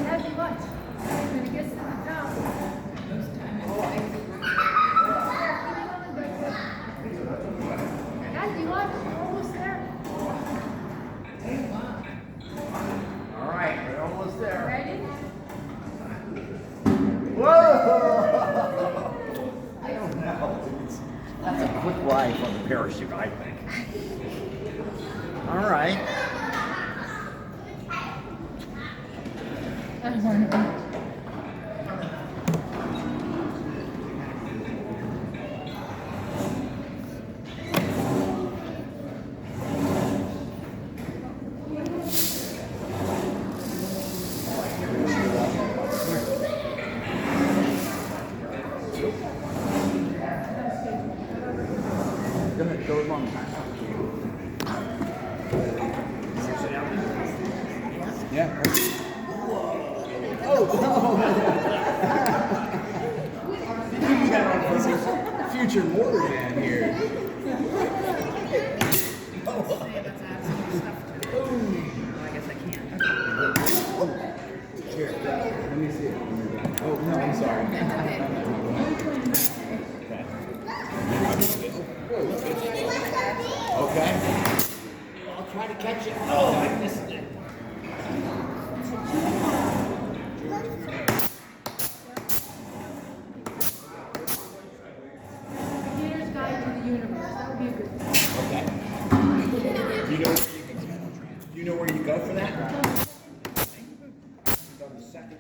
Happy lunch. I'm gonna get to the top. Happy lunch. Almost there. All right, we're almost there. Ready? Whoa! I don't know. That's a quick ride from the parachute, I think. All right. Go ahead, go along. Yeah. Oh, no. You got a future waterman here. I guess I can't. Here, let me see it. Oh, no, I'm sorry.